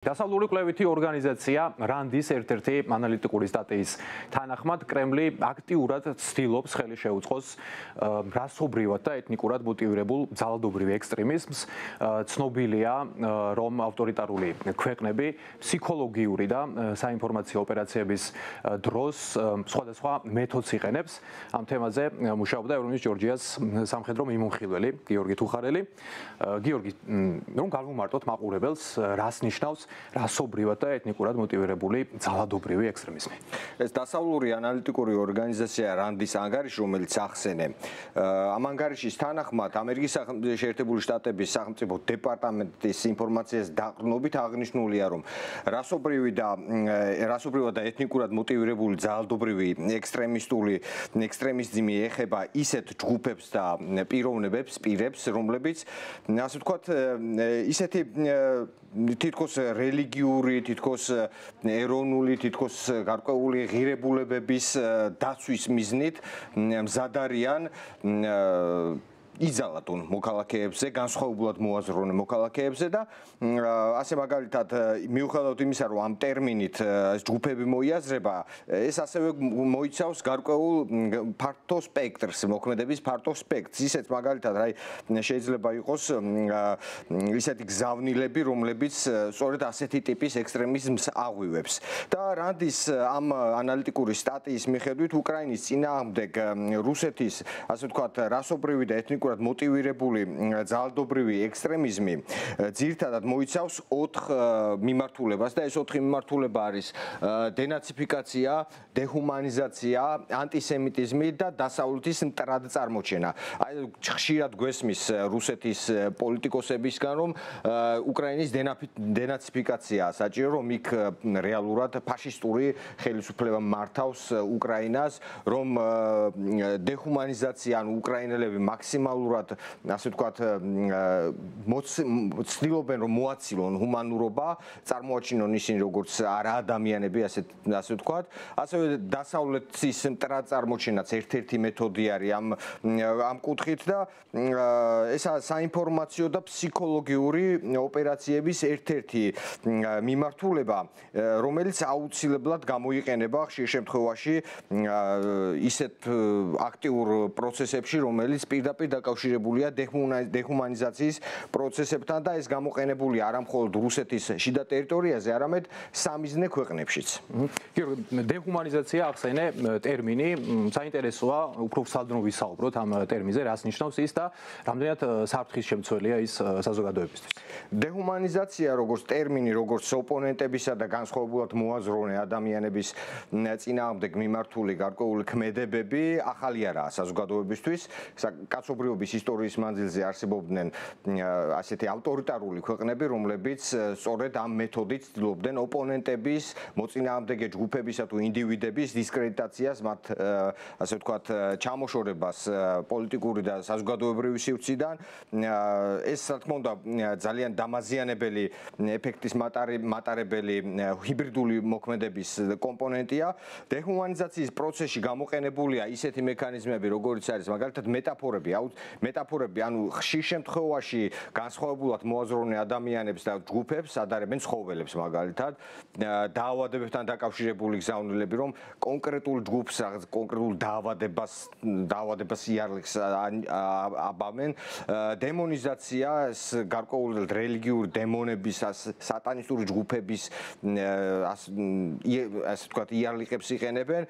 დასავლური კვლევითი ორგანიზაცია რანდის ერთ-ერთი ანალიტიკური სტატიის თანახმად კრემლი აქტიურად ცდილობს ხელი შეუწყოს რასობრივად და ეთნიკურად მოტივირებულ ძალადობრივ ექსტრემიზმს. ცნობილია, რომ ავტორიტარული ქვეყნები ფსიქოლოგიური და საინფორმაციო ოპერაციების დროს სხვადასხვა მეთოდს იყენებს. ამ თემაზე მუშაობდა ევროპის ჯორჯიას სამხედრო მიმოხილველი გიორგი თუხარელი. გიორგი, რომ გავუმარტოთ მაყურებელს, რას ნიშნავს რასობრივად და ეთნიკურად მოტივირებული ძალადობრივი ექსტრემიზმი. ეს დასავლური ანალიტიკური ორგანიზაცია რანდის ანგარიში, რომელიც ახსენე. ამ ანგარიშის თანახმად ამერიკის შეერთებული შტატების სახელმწიფო დეპარტამენტის ინფორმაციას დაყრდნობით აღნიშნულია, რომ რასობრივად და ეთნიკურად მოტივირებული ძალადობრივი ექსტრემიზმი ეხება ისეთ ჯგუფებს და პირებს, რომლებიც ასე ვთქვათ, ისეთი თითქოს რელიგიური, თითქოს ეროვნული, თითქოს გარკვეული ღირებულებების დაცვის მიზნით მზად არიან იზალატონ მოქალაქეებზე, განსხვავებულად მოაზროვნე მოქალაქეებზე და ასე მაგალითად მიუხედავად იმისა, რომ ამ ტერმინით ჯგუფები მოიაზრება, ეს ასევე მოიცავს გარკვეულ ფართო სპექტრს, მოქმედების ფართო სპექტრს. ისეთ მაგალითად, შეიძლება იყოს ისეთი გზავნილები, რომლებიც სწორედ ასეთი ტიპის ექსტრემიზმს აღვივებს. და რანდის ამ ანალიტიკური სტატიის მიხედვით უკრაინის წინააღმდეგ რუსეთის, ასე ვთქვათ, რასობრივი და ეთნიკურად მოტივირებული ძალადობრივი ექსტრემიზმი ძირითადად მოიცავს 4 მიმართულებას და ეს 4 მიმართულება არის დენაციფიკაცია, დეჰუმანიზაცია, ანტისემიტიზმი და დასავლეთის მტრად წარმოჩენა. ხშირად გვესმის რუსეთის პოლიტიკოსებისგან, რომ უკრაინის დენაციფიკაცია საჭირო, რომ იქ რეალურად ფაშისტური ხელისუფლება მართავს უკრაინას, რომ დეჰუმანიზაცია, ანუ უკრაინელები მაქსიმალურად ასე ვთქვათ, ცდილობენ რომ მოაცილონ ჰუმანურობა, წარმოაჩინონ ისინი როგორც არაადამიანები, ასე ვთქვათ. ასევე დასავლეთის მტრად წარმოჩენაც ერთ-ერთი მეთოდი არის ამ კუთხით და ესა საინფორმაციო და ფსიქოლოგიური ოპერაციების ერთ-ერთი მიმართულება, რომელიც აუცილებლად გამოიყენება ხშირ შემთხვევაში ისეთ აქტიურ პროცესებში, რომელიც პირდაპირ დაკავშირებულია დეჰუმანიზაციის პროცესებთან და ეს გამოყენებულია არა მხოლოდ რუსეთის შიდა ტერიტორიაზე, არამედ სამიზნე ქვეყნებშიც. დეჰუმანიზაცია ახსენე ტერმინი, საინტერესოა, უფრო სალდნო ვისაუბროთ ამ ტერმინზე, რას ნიშნავს ის და რამდენად საფრთხის შემცველია ის საზოგადოებისთვის. დეჰუმანიზაცია როგორც ტერმინი, როგორც ოპონენტებისა და განსხვავებულად მოაზროვნე ადამიანების წინააღმდეგ მიმართული გარკვეული ქმედებები ახალი არაა საზოგადოებისთვის. კაცობრიობის ისტორიის მანძილზე არსებობდნენ ასეთი ავტორიტარული ქვეყნები, რომლებიც სწორედ ამ მეთოდით ცდილობდნენ ოპონენტების, მოწინააღმდეგე ჯგუფებისა თუ ინდივიდების დისკრედიტაციას, მათ ასე ვთქვათ, ჩამოშორებას პოლიტიკური და საზოგადოებრივი სივრციდან. ეს რა თქმა უნდა ძალიან დამაზიანებელი ეფექტის მატარებელი ჰიბრიდული მოქმედების კომპონენტია. დეჰუმანიზაციის პროცესში გამოყენებულია ისეთი მექანიზმები, როგორიც არის მაგალითად მეტაფორები, ანუ ხშირ შემთხვევაში განსხვავებულად მოაზროვნე ადამიანებს და ჯგუფებს ადარებენ ცხოველებს მაგალითად, დაავადებებთან დაკავშირებული გზავნილები, რომ კონკრეტულ ჯგუფს, კონკრეტულ დაავადებას იარლიქს აბამენ. დემონიზაცია, გარკვეული რელიგიური დემონების, სატანისტური ჯგუფების ასე ვთქვათ, იარლიქებს იყენებენ.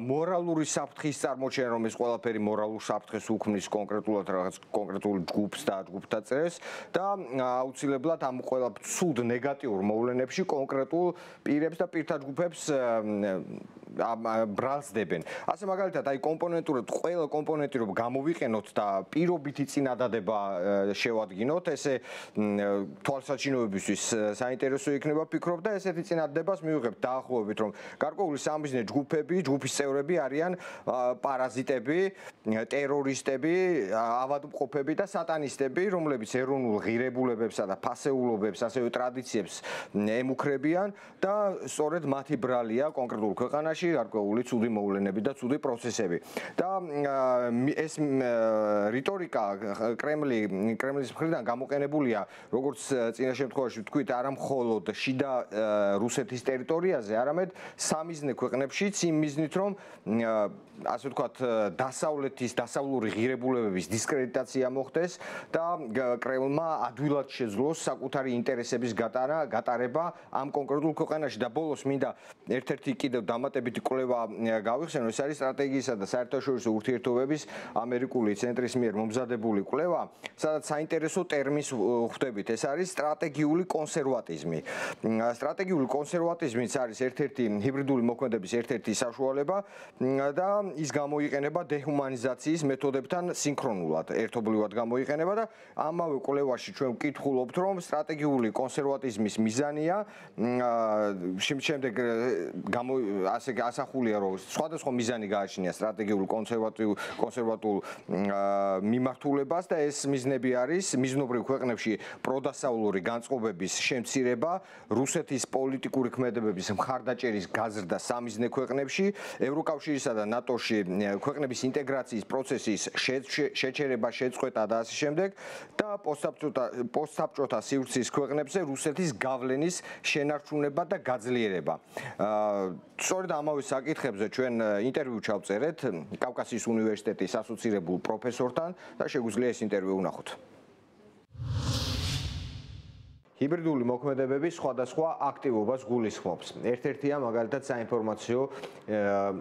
მორალური საფრთხის წარმოჩენა, რომ ეს ყველაფერი მორალურ საფრთხეს უქმნის კონკრეტულად რაღაც კონკრეტულ ჯგუფს და ჯგუფთა წევრს და აუცილებლად ამ ყველა ცუდ ნეგატიურ მოვლენებში კონკრეტულ პირებს და პირთა ჯგუფებს ბრალსდებენ. ასე მაგალითად, ყველა კომპონენტი რომ გამოვიყენოთ და პირობითი წინადადება შევადგინოთ, ესე თვალსაჩინოებისთვის საინტერესო იქნება ფიქრობ და ესეთი წინადადებას მივიღებთ დაახლოებით, რომ გარკვეული სამიზნე ჯგუფის წევრები არიან პარაზიტები, ტერორისტები, ავადმყოფები და სატანისტები, რომლებიც ეროვნულ ღირებულებებსა და ფასეულობებს, ასევე ტრადიციებს ემუქრებიან და სწორედ მათი ბრალია კონკრეტულ ქვეყანაში გარკვეული ცუდი მოვლენები და ცუდი პროცესები. და ეს რიტორიკა კრემლის მხრიდან გამოყენებულია, როგორც წინა შემთხვევაში ვთქვით, არა მხოლოდ შიდა რუსეთის ტერიტორიაზე, არამედ სამიზნე ქვეყნებშიც იმ მიზნით, რომ ასე ვთქვათ, დასავლური ღირებულებების დისკრედიტაცია მოხდეს და კრემლმა ადვილად შეძლოს საკუთარი ინტერესების გატარება ამ კონკრეტულ ქვეყანაში. და ბოლოს მინდა ერთ-ერთი კიდევ დამატებითი კვლევა გავიხსენო, ეს არის სტრატეგიისა და საერთაშორისო ურთიერთობების ამერიკული ცენტრის მიერ მომზადებული კვლევა, სადაც საინტერესო ტერმინს ხვდებით, ეს არის სტრატეგიული კონსერვატიზმი. სტრატეგიული კონსერვატიზმიც არის ერთ-ერთი ჰიბრიდული მოქმედების ერთ-ერთი საშუალება და ის გამოიყენება დეჰუმანიზაციის მეთოდებთან სინქრონულად, ერთობლივად გამოიყენება და ამავე კვლევაში ჩვენ ვკითხულობთ, რომ სტრატეგიული კონსერვატიზმის მიზანია შემდეგ ასე ასახულია, რომ სხვადასხვა მიზანი გააჩნია სტრატეგიულ კონსერვატულ მიმართულებას და ეს მიზნები არის მიზნობრივ ქვეყნებში პროდასავლური განწყობების შემცირება, რუსეთის პოლიტიკური ქმედებების მხარდაჭერის გაზრდა სამიზნე ქვეყნებში, ევროკავშირსა და ნატოში ქვეყნების ინტეგრაციის პროცესის შეჩერება, შეწყვეტა და ასე შემდეგ და პოსტსაბჭოთა სივრცის ქვეყნებზე რუსეთის გავლენის შენარჩუნება და გაძლიერება. სწორედ ამავე საკითხებზე ჩვენ ინტერვიუ ჩავწერეთ კავკასიის უნივერსიტეტის ასოცირებულ პროფესორთან და შეგვიძლია ეს ინტერვიუ ვნახოთ. ჰიბრიდული მოქმედებები სხვადასხვა აქტივობას გულისხმობს. ერთ-ერთია მაგალითად საინფორმაციო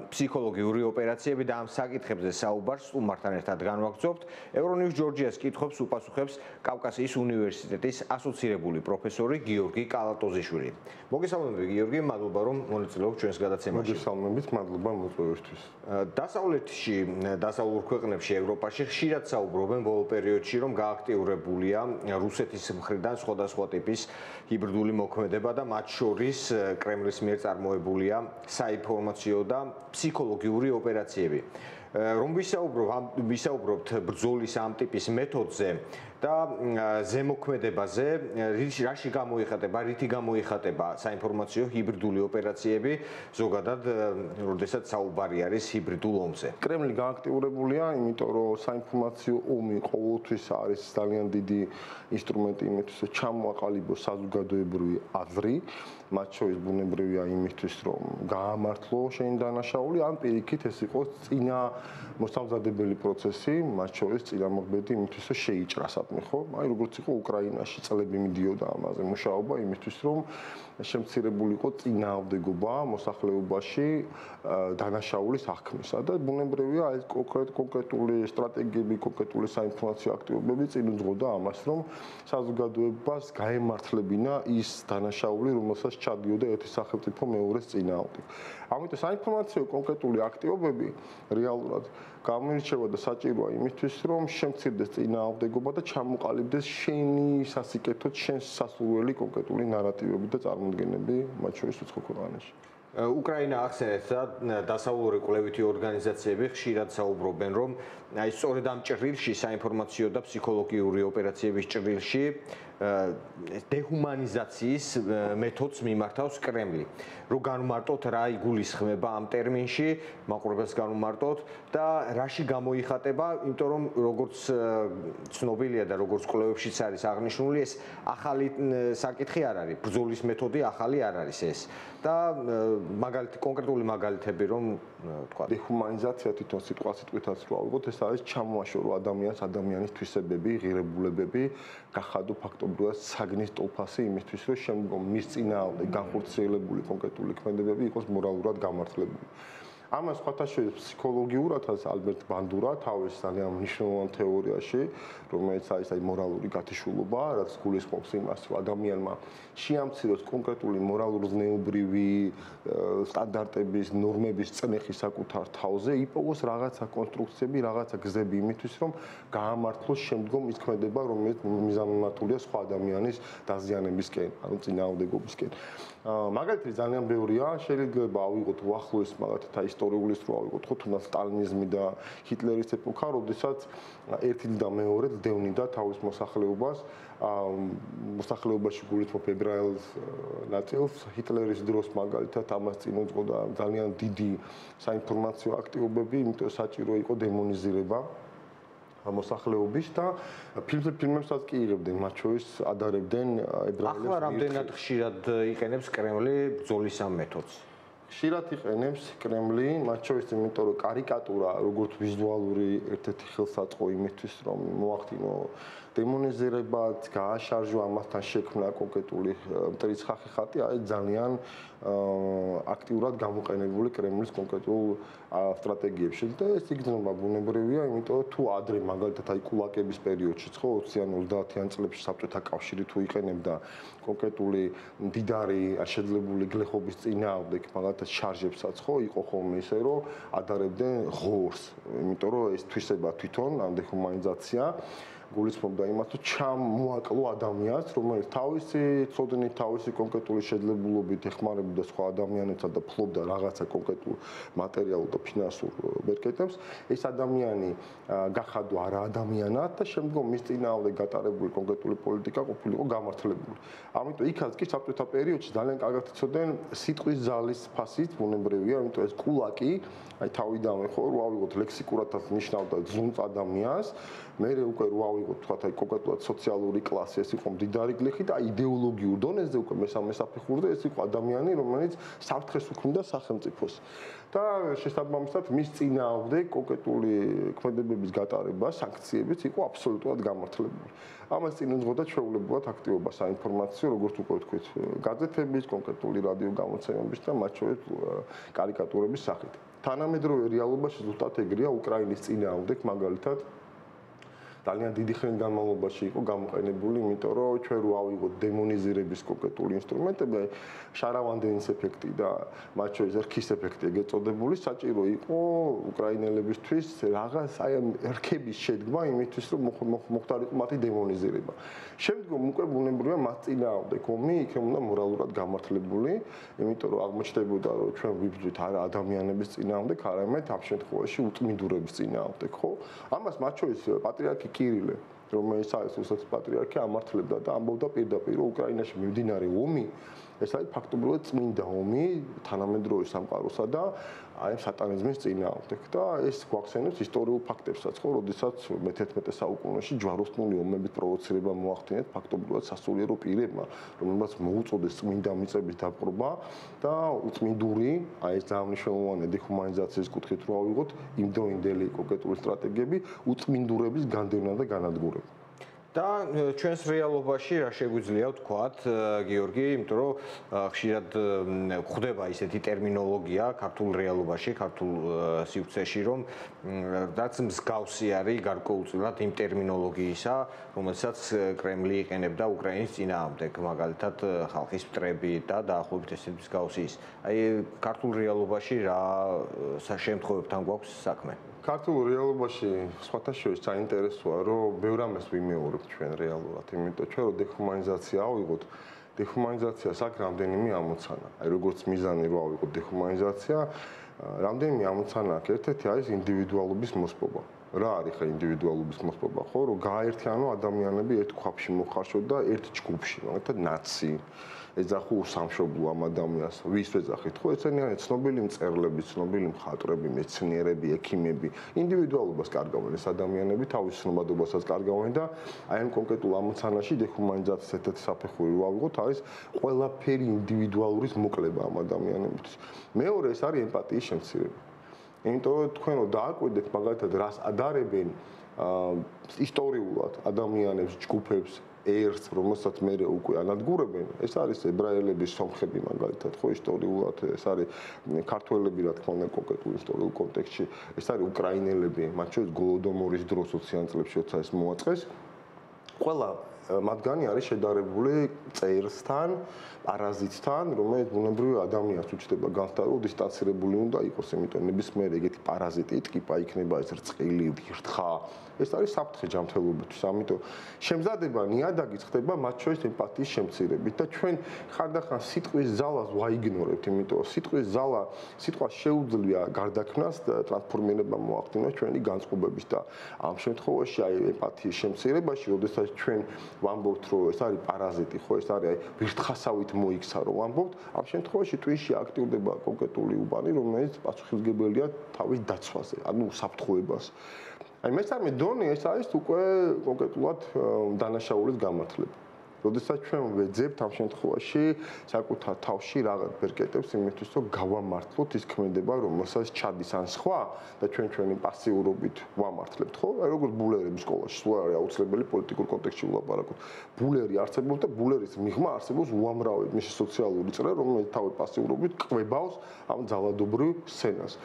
ფსიქოლოგიური ოპერაციები და ამ საკითხებზე საუბარს სტუმართან ერთად განვაგრძობთ. Euronews Georgias კითხვებს უპასუხებს კავკასიის უნივერსიტეტის ასოცირებული პროფესორი გიორგი კალატოზიშვილი. მოგესალმებით გიორგი, მადლობა რომ მონაწილეობთ ჩვენს გადაცემაში. მოგესალმებით, მადლობა მოწვევისთვის. დასავლეთში, დასავლურ ქვეყნებში, ევროპაში ხშირად საუბრობენ ბოლო პერიოდში, რომ გააქტიურებულია რუსეთის მხრიდან სხვადასხვა ტიპის ჰიბრიდული მოქმედება და მათ შორის კრემლის მიერ წარმოებულია საინფორმაციო და ფსიქოლოგიური ოპერაციები. რომ ვისაუბრობთ ბრძოლის ამ ტიპის მეთოდზე და ზემოქმედებაზე, რაში გამოიხატება, რითი გამოიხატება საინფორმაციო ჰიბრიდული ოპერაციები, ზოგადად, როდესაც საუბარი არის ჰიბრიდულ ომზე. კრემლი გააქტიურებულია, იმიტომ რომ საინფორმაციო ომი ყოველთვის არის ძალიან დიდი ინსტრუმენტი იმისთვის, რომ ჩამოაყალიბოს საზოგადოებრივი აზრი, მათ შორის ბუნებრივია იმისთვის, რომ გაამართლო შენი დანაშაული, ან პირიქით ეს იყოს წინა მოსამზადებელი პროცესი, მათ შორის წინამორბედი იმისთვის, რომ შეიჭრა სათმე, ხო? აი როგორც იყო უკრაინაში წლები მიდიოდა ამაზე მუშაობა იმისთვის, რომ შემცირებული იყო წინააღმდეგობა მოსახლეობაში დანაშაულის აღქმისა და ბუნებრივია ეს კონკრეტული სტრატეგიები, კონკრეტული საინფორმაციო აქტივობები წინ უძღოდა ამას, რომ საზოგადოებას გაემართლებინა ის დანაშაული, რომელსაც ჩადიოდა ერთი სახელმწიფო მეორეს წინააღმდეგ. ამიტომ საინფორმაციო კონკრეტული აქტივობები რეალურად გამოირჩევა და საჭიროა იმისთვის, რომ შემცირდეს წინააღმდეგობა და ჩამოყალიბდეს შენი სასიკეთოდ, შენს სასურველი კონკრეტული ნარატივები და წარმოდგენები, მათ შორის უცხო ქვეყანაში. უკრაინა ახსენეთ და დასავლური კვლევითი ორგანიზაციები ხშირად საუბრობენ, რომ აი სწორედ ამ ჭრილში, საინფორმაციო და ფსიქოლოგიური ოპერაციების ჭრილში დეჰუმანიზაციის მეთოდს მიმართავს კრემლი. რომ განმარტოთ რა იგულისხმება ამ ტერმინში, მაყურებელს განმარტოთ და რაში გამოიხატება, იმიტომ რომ როგორც ცნობილია და როგორც კვლევებშიც არის აღნიშნული, ეს ახალი საკითხი არ არის, ბრძოლის მეთოდი ახალი არ არის ეს. და კონკრეტული მაგალითები რომ თქვა დეჰუმანიზაცია თვითონ სიტყვასიტყვითაც რო ავიღოთ, ეს არის ჩამოაშორო ადამიანს, ადამიანის თვისებები, ღირებულებები, გახადო ფაქტობრივად საგნის ტოლფასი იმისთვის, რომ შემდგომ მის წინააღმდეგ განხორციელებული კონკრეტული ქმედებები იყოს მორალურად გამართლებული. ამას სხვათა შორის ფსიქოლოგიურადაც ალბერტ ბანდურა თავის ძალიან მნიშვნელოვან თეორიაში, რომელიც არის აი მორალური გათიშულობა, რაც გულისხმობს იმას, რომ ადამიანმა შეამციროს კონკრეტული მორალურ-ზნეობრივი სტანდარტების, ნორმების წნეხი საკუთარ თავზე, იპოვოს რაღაცა კონსტრუქციები, რაღაცა გზები იმისთვის, რომ გაამართლოს შემდგომ ის ქმედება, რომელიც მიზანმიმართულია სხვა ადამიანის დაზიანებისკენ, ანუ წინააღმდეგობისკენ. მაგალითი ძალიან ბევრია, შეიძლება ავიღოთ უახლოეს მაგალითად ისტორიულის რო ავიღოთ ხო თუნდაც სტალინიზმი და ჰიტლერის ეპოქა, როდესაც ერთი და მეორე დევნიდა თავის მოსახლეობას მოსახლეობაში გულისხმობ ებრაელს ნაწილს ჰიტლერის დროს მაგალითად ამას წინ უძღოდა ძალიან დიდი საინფორმაციო აქტივობები, იმიტომ საჭირო იყო დემონიზირება მოსახლეობის და ფილმებსაც კი იღებდნენ, მათ შორის ადარებდნენ ებრაელებს. ახლა რამდენად ხშირად იყენებს კრემლი ბრძოლის ამ მეთოდს? ხშირად იყენებს კრემლი, მათ შორის იმიტომ რომ კარიკატურა როგორც ვიზუალური ერთ-ერთი ხელსაწყო იმისთვის რომ მოახდინო დემონიზირებაც, გააშარჟო ამასთან შექმნა კონკრეტული მტრიცხახი ხატი, არის ძალიან აქტიურად გამოყენებული კრემლის კონკრეტულ სტრატეგიებში და ეს იგრძნობა ბუნებრივია, იმიტომ რომ თუ ადრე მაგალითად აი კულაკების პერიოდშიც ხო 20-ან 30-იან წლებში საბჭოთა კავშირი თუ იყენებდა კონკრეტული მდიდარი შეძლებული გლეხობის წინააღმდეგ მაგალითად შარჟებსაც ხო იყო ხოლმე ისე რომ ადარებდნენ ღორს, იმიტომ რომ ეს თვისება თვითონ ამ დეჰუმანიზაცია გულისხმობდა იმას, რომ ჩამოაკლო ადამიანს, რომელიც თავისი ცოდნით, თავისი კონკრეტული შეძლებულობით ეხმარებოდა სხვა ადამიანებსა და ფლობდა რაღაცა კონკრეტულ მატერიალურ და ფინანსურ ბერკეტებს, ეს ადამიანი გახადო არა ადამიანად და შემდგომ მის წინააღმდეგ გატარებული კონკრეტული პოლიტიკა ყოფილიყო გამართლებული. ამიტომ იქაც კი საბჭოთა პერიოდში ძალიან კარგად იცოდნენ სიტყვის ძალის ფასით ბუნებრივია, იმიტომ ეს კულაკი აი თავიდანვე ხო რო ავიღოთ ლექსიკურადაც ნიშნავდა ძუნწ ადამიანს, მე უკვე რო ავიღოთ თქვათ აი კონკრეტულად სოციალური კლასი, ეს იყო მდიდარი გლეხი და იდეოლოგიურ დონეზე უკვე მესამე საფეხურზე ეს იყო ადამიანი, რომელიც საფრთხეს უქმნიდა სახელმწიფოს. და შესაბამისად მის წინააღმდეგ კონკრეტული ქმედებების გატარება, სანქციებიც იყო აბსოლუტურად გამართლებული. ამას წინ უძღოდა ჩვეულებრივად აქტივობა საინფორმაციო, როგორც უკვე ვთქვით, გაზეთების, კონკრეტული რადიო გამოცემების და მათ შორის კარიკატურების სახით. თანამედროვე რეალობაში ზუსტად ეგრეა უკრაინის წინააღმდეგ მაგალითად ძალიან დიდი ხნის განმავლობაში იყო გამოყენებული, იმიტომ რომ ჩვენ რო ავიღოთ დემონიზირების კონკრეტული ინსტრუმენტები, შარავანდენის ეფექტი და მათ შორის რქის ეფექტი ეგეწოდებული, საჭირო იყო უკრაინელებისთვის რაღაც აი რქების შედგმა იმისთვის, რომ მოხდარიყო მათი დემონიზირება. შემდგომ უკვე ბუნებრივია მათ წინააღმდეგ ომი იქ უნდა მორალურად გამართლებული, იმიტომ რომ აღმოჩნდებოდა რომ ჩვენ ვიბრძვით არა ადამიანების წინააღმდეგ, არამედ ამ შემთხვევაში უტმინდურების წინააღმდეგ, ხო? ამას მათ შორის პატრიარქი კირილე, რომელიც არის რუსეთის პატრიარქი, ამართლებდა და ამბობდა პირდაპირ, რომ უკრაინაში მიმდინარე ომი ეს არის ფაქტობრივად წმინდა ომი თანამედროვე სამყაროსა და აი სატანიზმის წინააღმდეგ და ეს გვახსენებს ისტორიულ ფაქტებსაც, ხო, როდესაც მე-11 საუკუნეში ჯვაროსნული ომების პროვოცირება მოახდინეთ ფაქტობრივად სასულიერო პირებმა, რომელსაც მოუწოდეს წმინდა მიწების დაპყრობა და უწმინდური, აი ეს ძალიან მნიშვნელოვანი დეჰუმანიზაციის კუთხით რო ავიღოთ, იმდროინდელი კონკრეტული სტრატეგიები უწმინდურების განდევნა და განადგურება. და ჩვენს რეალობაში რა შეგვიძლია ვთქვათ, გიორგი, იმიტომ რომ ხშირად გვხვდება ისეთი ტერმინოლოგია ქართულ რეალობაში, ქართულ სივრცეში, რომ რაც მსგავსი არის გარკვეულწილად იმ ტერმინოლოგიისა, რომელსაც კრემლი იყენებდა უკრაინის წინააღმდეგ, მაგალითად ხალხის მტრები და დაახლოებით ესეთი მსგავსი ის. აი ქართულ რეალობაში რა შემთხვევებთან გვაქვს საქმე? ქართულ რეალობაში სხვათა შორის საინტერესოა, რომ ბევრ ამას ვიმეორებთ ჩვენ რეალურად, იმიტომ ჩვენ რო დეჰუმანიზაცია ავიღოთ, დეჰუმანიზაციას აქვს რამდენიმე ამოცანა. აი როგორც მიზანი რო ავიღოთ დეჰუმანიზაცია, რამდენიმე ამოცანა აქვს. ერთ-ერთი არის ინდივიდუალობის მოსპობა. რა არის ხა ინდივიდუალობის მოსპობა, ხო, რომ გააერთიანო ადამიანები ერთ ქვაბში მოხარშოთ და ერთ ჯგუფში, მაგალითად ნაცი ეძახო სამშობლო ამ ადამიანს, ვის ეძახით, ხო, ესენი არის ცნობილი მწერლები, ცნობილი მხატვრები, მეცნიერები, ექიმები, ინდივიდუალობას კარგავენ ეს ადამიანები, თავის ცნობადობასაც კარგავენ და აი ამ კონკრეტულ ამოცანაში დეჰუმანიზაციის ერთ-ერთი საფეხური რო ავიღოთ, არის ყველაფერი ინდივიდუალურის მოკლება ამ ადამიანებისთვის. მეორე ეს არის ემპათიის შემცირება. იმიტომ რომ თქვენ რო დააკვირდეთ მაგალითად რას ადარებენ ისტორიულად ადამიანებს, ჯგუფებს, ერს, რომელსაც მე უკვე ანადგურებენ, ეს არის ებრაელების სომხები მაგალითად, ხო, ისტორიულად, ეს არის ქართველები, რა თქმა უნდა, კონკრეტულ ისტორიულ კონტექსტში, ეს არის უკრაინელები, მათ შორის გოლოდომორის დროს 20-იან წლებში, როცა ეს მოაწყეს. ყველა მათგანი არის შედარებული წერსთან, პარაზიტთან, რომელიც ბუნებრივი ადამიანს უჩნდება განცდა, რომ დისტანცირებული უნდა იყოს, იმიტომ ნებისმიერი ეგეთი პარაზიტი ტკიპა იქნება ეს რწყილი, ვირთხა. ეს არის საფრთხე ჯანმრთელობისთვის. ამიტომ შემზადება ნიადაგიც ხდება მათ შორის ემპათიის შემცირებით და ჩვენ ხანდახან სიტყვის ზალას ვაიგნორებთ, იმიტომ რომ სიტყვის ზალა, სიტყვა შეუძლია გარდაქმნას და ტრანსფორმირება მოახდინოს ჩვენი განწყობების და ამ შემთხვევაში აი ემპათიის შემცირებაში, როდესაც ჩვენ ვამბობთ, რომ ეს არის პარაზიტი, ხო, ეს არის ვირთხასავით მოიქცა, რომ ვამბობთ, ამ შემთხვევაში ტვინში აქტიურდება კონკრეტული უბანი, რომელიც პასუხისმგებელია თავის დაცვაზე, ანუ საფრთხოებას. აი მესამე დონე ეს არის უკვე კონკრეტულად დანაშაულის გამართლება. როდესაც ჩვენ ვეძებთ ამ შემთხვევაში საკუთარ თავში რაღაც ბერკეტებს იმისთვის, რომ გავამართლოთ ის ქმედება, რომელსაც ჩადის ან სხვა და ჩვენი პასიურობით ვამართლებთ, ხო? აი როგორც ბულერები სკოლაში, სულ არის აუცილებელი პოლიტიკურ კონტექსტში ვლაპარაკობ. ბულერი არსებობს და ბულერის მიღმა არსებობს უამრავი მისი სოციალური წრე, რომელიც თავი პასიურობით ყვებავს ამ ძალადობრივ სცენას.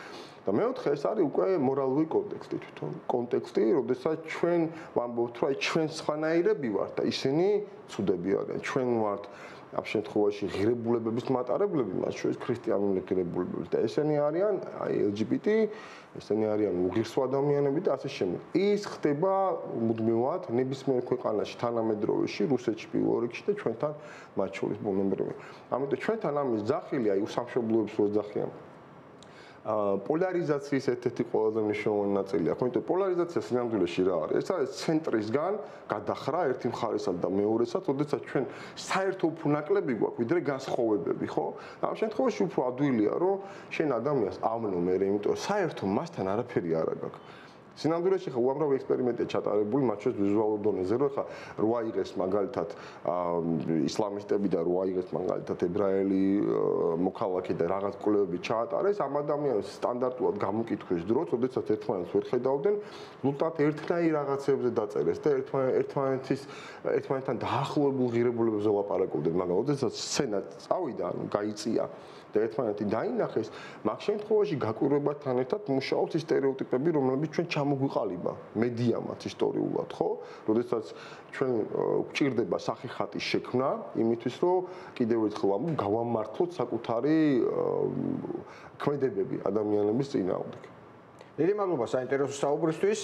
და მეოთხე ეს არის უკვე მორალური კონტექსტი თვითონ. კონტექსტი, როდესაც ჩვენ ვამბობთ, რომ აი ჩვენ სხვანაირები ვართ და ისინი ცუდები არიან. ჩვენ ვართ ამ შემთხვევაში ღირებულებების მატარებლები, მათ შორის ქრისტიანული ღირებულებები და ესენი არიან აი LGBT, ესენი არიან უღირსო ადამიანები და ასე შემდეგ. ის ხდება მუდმივად ნებისმიერ ქვეყანაში თანამედროვეში, რუსეთში, პირველ რიგში და ჩვენთან მათ შორის ბუნებრივი. ამიტომ ჩვენთან ამის ძახილი აი უსამშობლოებს რო ძახიან. პოლარიზაციის ერთ-ერთი ყველაზე მნიშვნელოვანი ნაწილია. ხო, იმიტომ პოლარიზაცია სინამდვილეში რა არის? ეს არის ცენტრისგან გადახრა ერთი მხარესად და მეორესად, როდესაც ჩვენ საერთო უფლნაკლები გვაქვს, ვიდრე განსხვავებები, ხო? ამ შემთხვევაში უფრო ადვილია, რომ შენ ადამიანს ავნო მე, იმიტომ რომ საერთო მასთან არაფერი არ აქვს. სინამდვილეში ხა უამრავი ექსპერიმენტია ჩატარებული, მათ შორის ვიზუალურ დონეზე, რომ ხა რო აიღეს მაგალითად ისლამისტები და რო აიღეს მაგალითად ებრაელი მოქალაქე და რაღაც კვლევები ჩაატარეს, ამ ადამიანებს სტანდარტულად გამოკითხვის დროს, როდესაც ერთმანეთს ვერ ხედავდნენ, ზუსტად ერთნაირ რაღაცებზე დაწერეს და ერთმანეთთან დაახლოებულ ღირებულებებზე ლაპარაკობდნენ, მაგრამ როდესაც სცენა წავიდა, ანუ გაიწია და ერთმანეთი დაინახეს, მაგ შემთხვევაში გაკვირვებასთან ერთად მუშაობს ის სტერეოტიპები, რომლებიც ჩვენ ჩამოგვიყალიბა მედიამაც ისტორიულად, ხო? როდესაც ჩვენ გვჭირდება სახიხატის შექმნა, იმისთვის რომ კიდევ ერთხელ ვამბობ, გავამართლოთ საკუთარი ქმედებები ადამიანების წინააღმდეგ. დიდი მადლობა საინტერესო საუბრისთვის.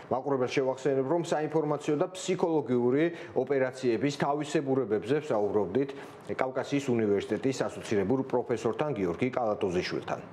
მაყურებელს შევახსენებ, რომ საინფორმაციო და ფსიქოლოგიური ოპერაციების თავისებურებებზე ვსაუბრობდით კავკასიის უნივერსიტეტის ასოცირებულ პროფესორთან გიორგი კალატოზიშვილთან.